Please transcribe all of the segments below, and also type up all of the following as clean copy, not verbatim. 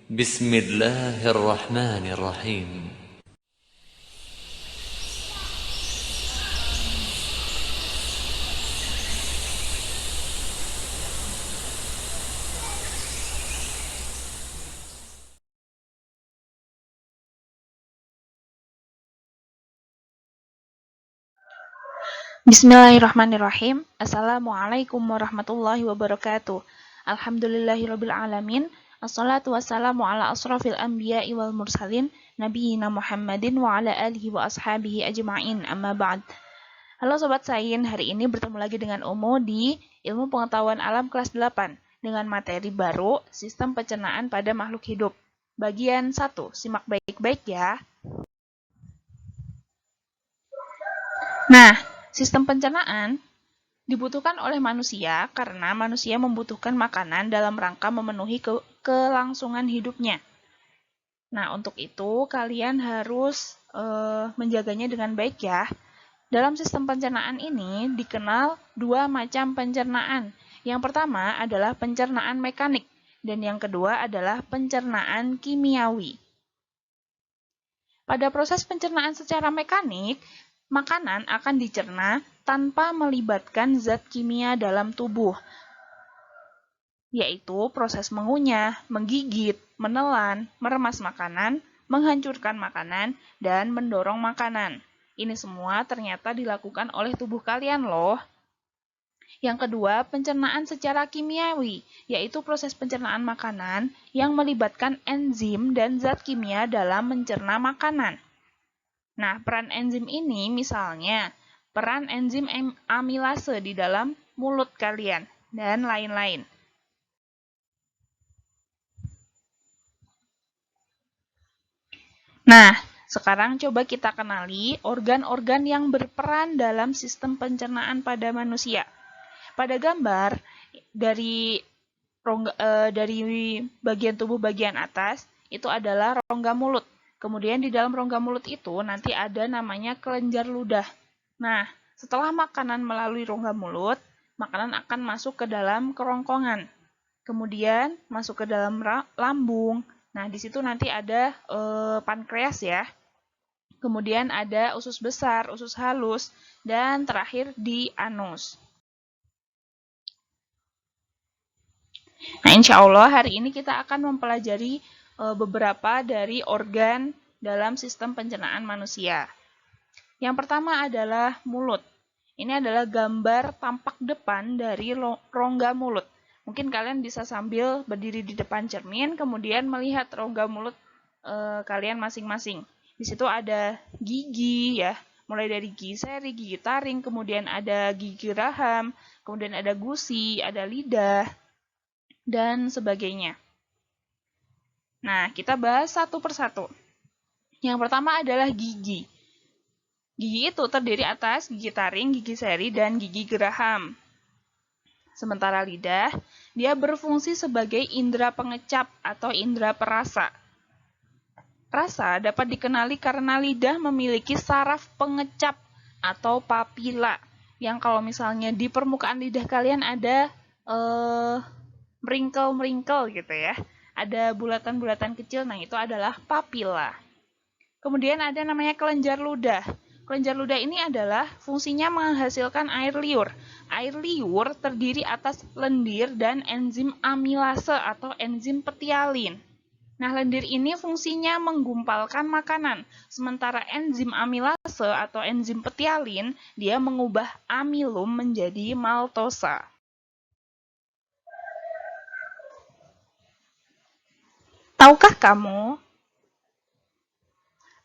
بسم الله الرحمن الرحيم. Bismillahirrahmanirrahim. Assalamualaikum warahmatullahi wabarakatuh. Alhamdulillahirabbil alamin. Assalatu wassalamu ala asrofil anbiya'i wal mursalin nabiyina Muhammadin wa ala alihi wa ashabihi ajma'in. Amma ba'd. Halo sobat sains, hari ini bertemu lagi dengan Omo di Ilmu Pengetahuan Alam kelas 8 dengan materi baru Sistem Pencernaan pada Makhluk Hidup. Bagian 1. Simak baik-baik ya. Nah, sistem pencernaan dibutuhkan oleh manusia karena manusia membutuhkan makanan dalam rangka memenuhi kelangsungan hidupnya. Nah, untuk itu kalian harus menjaganya dengan baik ya. Dalam sistem pencernaan ini dikenal dua macam pencernaan. Yang pertama adalah pencernaan mekanik dan yang kedua adalah pencernaan kimiawi. Pada proses pencernaan secara mekanik, makanan akan dicerna tanpa melibatkan zat kimia dalam tubuh, yaitu proses mengunyah, menggigit, menelan, meremas makanan, menghancurkan makanan, dan mendorong makanan. Ini semua ternyata dilakukan oleh tubuh kalian loh. Yang kedua, pencernaan secara kimiawi, yaitu proses pencernaan makanan yang melibatkan enzim dan zat kimia dalam mencerna makanan. Nah, peran enzim ini misalnya peran enzim amilase di dalam mulut kalian, dan lain-lain. Nah, sekarang coba kita kenali organ-organ yang berperan dalam sistem pencernaan pada manusia. Pada gambar, dari bagian tubuh bagian atas, itu adalah rongga mulut. Kemudian di dalam rongga mulut itu nanti ada namanya kelenjar ludah. Nah, setelah makanan melalui rongga mulut, makanan akan masuk ke dalam kerongkongan. Kemudian masuk ke dalam lambung. Nah, di situ nanti ada pankreas ya. Kemudian ada usus besar, usus halus, dan terakhir di anus. Nah, insya Allah hari ini kita akan mempelajari beberapa dari organ dalam sistem pencernaan manusia. Yang pertama adalah mulut. Ini adalah gambar tampak depan dari rongga mulut. Mungkin kalian bisa sambil berdiri di depan cermin, kemudian melihat rongga mulut kalian masing-masing. Di situ ada gigi ya, mulai dari gigi seri, gigi taring, kemudian ada gigi raham, kemudian ada gusi, ada lidah, dan sebagainya. Nah, kita bahas satu persatu. Yang pertama adalah gigi. Gigi itu terdiri atas gigi taring, gigi seri, dan gigi geraham. Sementara lidah, dia berfungsi sebagai indera pengecap atau indera perasa. Rasa dapat dikenali karena lidah memiliki saraf pengecap atau papila, yang kalau misalnya di permukaan lidah kalian ada merinkle-merinkle gitu ya. Ada bulatan-bulatan kecil, nah itu adalah papila. Kemudian ada namanya kelenjar ludah. Kelenjar ludah ini adalah fungsinya menghasilkan air liur. Air liur terdiri atas lendir dan enzim amilase atau enzim petialin. Nah, lendir ini fungsinya menggumpalkan makanan, sementara enzim amilase atau enzim petialin, dia mengubah amilum menjadi maltosa. Tahukah kamu,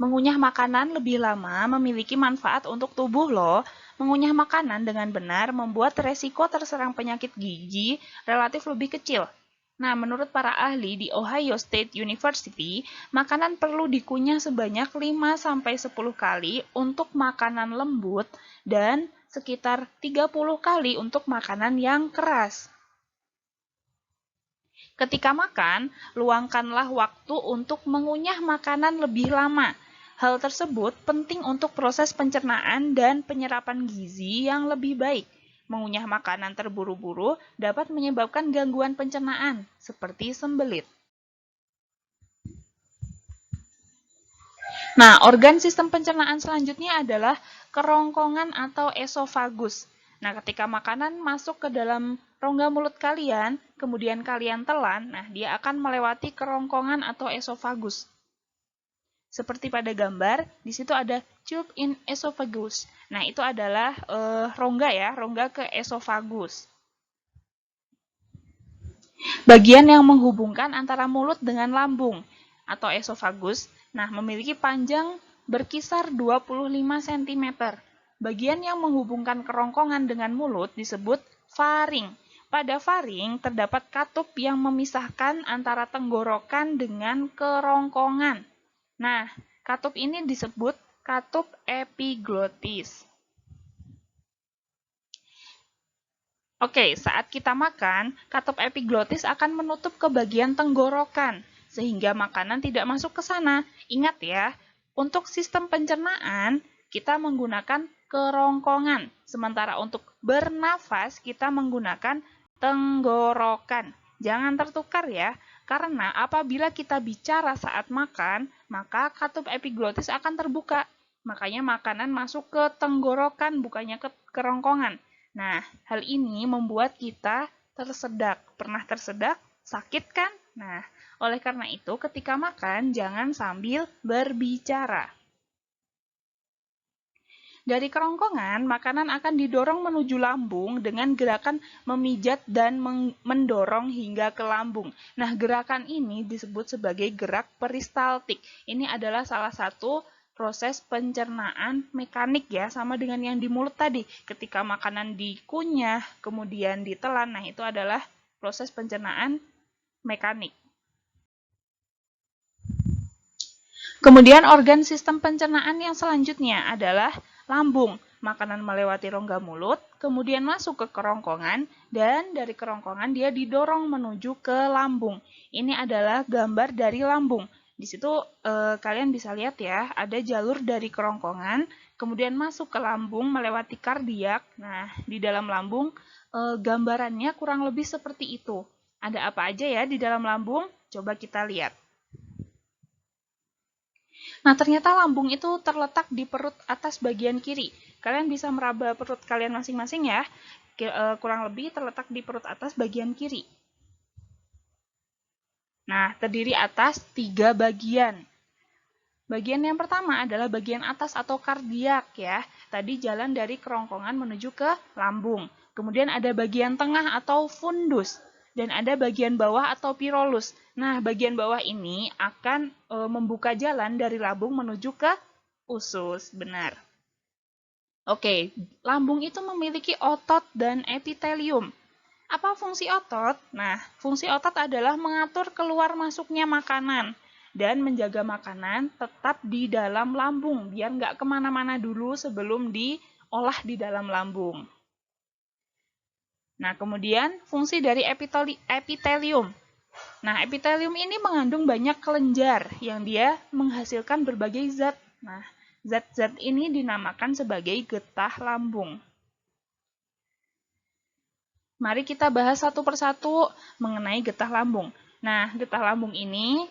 mengunyah makanan lebih lama memiliki manfaat untuk tubuh loh. Mengunyah makanan dengan benar membuat resiko terserang penyakit gigi relatif lebih kecil. Nah, menurut para ahli di Ohio State University, makanan perlu dikunyah sebanyak 5-10 kali untuk makanan lembut dan sekitar 30 kali untuk makanan yang keras. Ketika makan, luangkanlah waktu untuk mengunyah makanan lebih lama. Hal tersebut penting untuk proses pencernaan dan penyerapan gizi yang lebih baik. Mengunyah makanan terburu-buru dapat menyebabkan gangguan pencernaan, seperti sembelit. Nah, organ sistem pencernaan selanjutnya adalah kerongkongan atau esofagus. Nah, ketika makanan masuk ke dalam rongga mulut kalian, kemudian kalian telan, nah dia akan melewati kerongkongan atau esofagus. Seperti pada gambar, di situ ada tube in esophagus. Nah, itu adalah rongga ya, rongga ke esofagus. Bagian yang menghubungkan antara mulut dengan lambung atau esofagus, nah memiliki panjang berkisar 25 cm. Bagian yang menghubungkan kerongkongan dengan mulut disebut faring. Pada faring terdapat katup yang memisahkan antara tenggorokan dengan kerongkongan. Nah, katup ini disebut katup epiglotis. Oke, saat kita makan, katup epiglotis akan menutup ke bagian tenggorokan, sehingga makanan tidak masuk ke sana. Ingat ya, untuk sistem pencernaan, kita menggunakan kerongkongan, sementara untuk bernafas, kita menggunakan tenggorokan. Jangan tertukar ya, karena apabila kita bicara saat makan, maka katup epiglotis akan terbuka. Makanya makanan masuk ke tenggorokan, bukannya ke kerongkongan. Nah, hal ini membuat kita tersedak. Pernah tersedak? Sakit kan? Nah, oleh karena itu ketika makan jangan sambil berbicara. Dari kerongkongan, makanan akan didorong menuju lambung dengan gerakan memijat dan mendorong hingga ke lambung. Nah, gerakan ini disebut sebagai gerak peristaltik. Ini adalah salah satu proses pencernaan mekanik ya, sama dengan yang di mulut tadi. Ketika makanan dikunyah, kemudian ditelan, nah itu adalah proses pencernaan mekanik. Kemudian organ sistem pencernaan yang selanjutnya adalah lambung. Makanan melewati rongga mulut, kemudian masuk ke kerongkongan, dan dari kerongkongan dia didorong menuju ke lambung. Ini adalah gambar dari lambung. Di situ kalian bisa lihat ya, ada jalur dari kerongkongan, kemudian masuk ke lambung melewati kardiak. Nah, di dalam lambung gambarannya kurang lebih seperti itu. Ada apa aja ya di dalam lambung? Coba kita lihat. Nah, ternyata lambung itu terletak di perut atas bagian kiri. Kalian bisa meraba perut kalian masing-masing ya. Kurang lebih terletak di perut atas bagian kiri. Nah, terdiri atas 3 bagian. Bagian yang pertama adalah bagian atas atau kardiak ya. Tadi jalan dari kerongkongan menuju ke lambung. Kemudian ada bagian tengah atau fundus. Dan ada bagian bawah atau pyrolus. Nah, bagian bawah ini akan membuka jalan dari lambung menuju ke usus. Benar. Oke, lambung itu memiliki otot dan epitelium. Apa fungsi otot? Nah, fungsi otot adalah mengatur keluar masuknya makanan dan menjaga makanan tetap di dalam lambung, biar nggak kemana-mana dulu sebelum diolah di dalam lambung. Nah, kemudian fungsi dari epitelium. Nah, epitelium ini mengandung banyak kelenjar yang dia menghasilkan berbagai zat. Nah, zat-zat ini dinamakan sebagai getah lambung. Mari kita bahas satu persatu mengenai getah lambung. Nah, getah lambung ini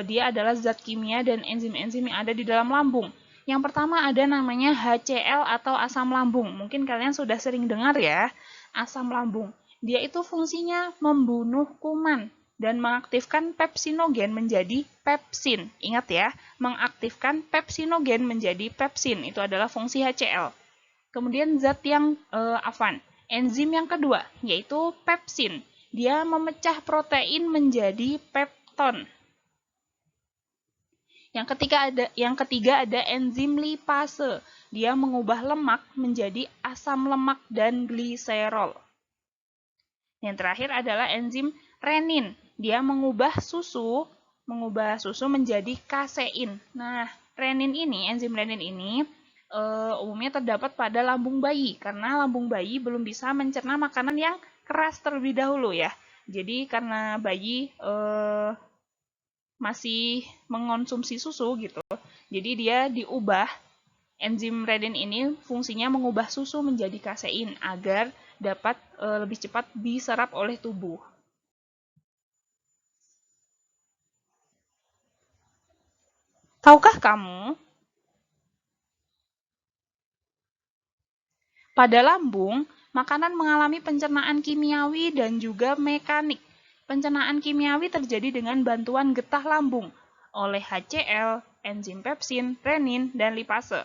dia adalah zat kimia dan enzim-enzim yang ada di dalam lambung. Yang pertama ada namanya HCl atau asam lambung. Mungkin kalian sudah sering dengar ya, asam lambung. Dia itu fungsinya membunuh kuman dan mengaktifkan pepsinogen menjadi pepsin. Ingat ya, mengaktifkan pepsinogen menjadi pepsin. Itu adalah fungsi HCl. Kemudian zat yang enzim yang kedua, yaitu pepsin. Dia memecah protein menjadi pepton. Yang ketiga ada enzim lipase. Dia mengubah lemak menjadi asam lemak dan gliserol. Yang terakhir adalah enzim renin. Dia mengubah susu menjadi kasein. Nah, enzim renin ini umumnya terdapat pada lambung bayi karena lambung bayi belum bisa mencerna makanan yang keras terlebih dahulu ya. Jadi karena bayi masih mengonsumsi susu gitu. Jadi dia diubah, enzim renin ini fungsinya mengubah susu menjadi kasein agar dapat lebih cepat diserap oleh tubuh. Tahukah kamu, pada lambung, makanan mengalami pencernaan kimiawi dan juga mekanik. Pencernaan kimiawi terjadi dengan bantuan getah lambung oleh HCl, enzim pepsin, renin, dan lipase.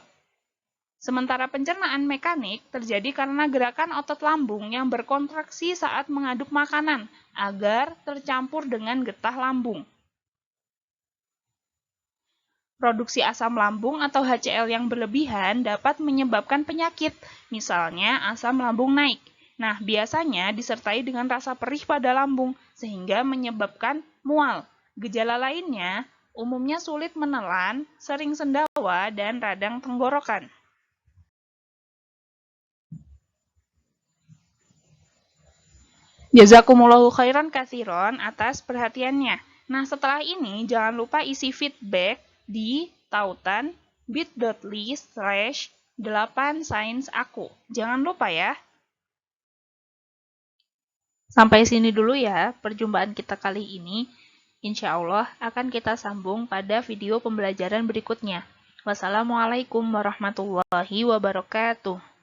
Sementara pencernaan mekanik terjadi karena gerakan otot lambung yang berkontraksi saat mengaduk makanan agar tercampur dengan getah lambung. Produksi asam lambung atau HCl yang berlebihan dapat menyebabkan penyakit, misalnya asam lambung naik. Nah, biasanya disertai dengan rasa perih pada lambung, sehingga menyebabkan mual. Gejala lainnya umumnya sulit menelan, sering sendawa, dan radang tenggorokan. Jazakumullahu khairan katsiron atas perhatiannya. Nah, setelah ini jangan lupa isi feedback di tautan bit.ly/8sainsaku. Jangan lupa ya. Sampai sini dulu ya perjumpaan kita kali ini. Insya Allah akan kita sambung pada video pembelajaran berikutnya. Wassalamualaikum warahmatullahi wabarakatuh.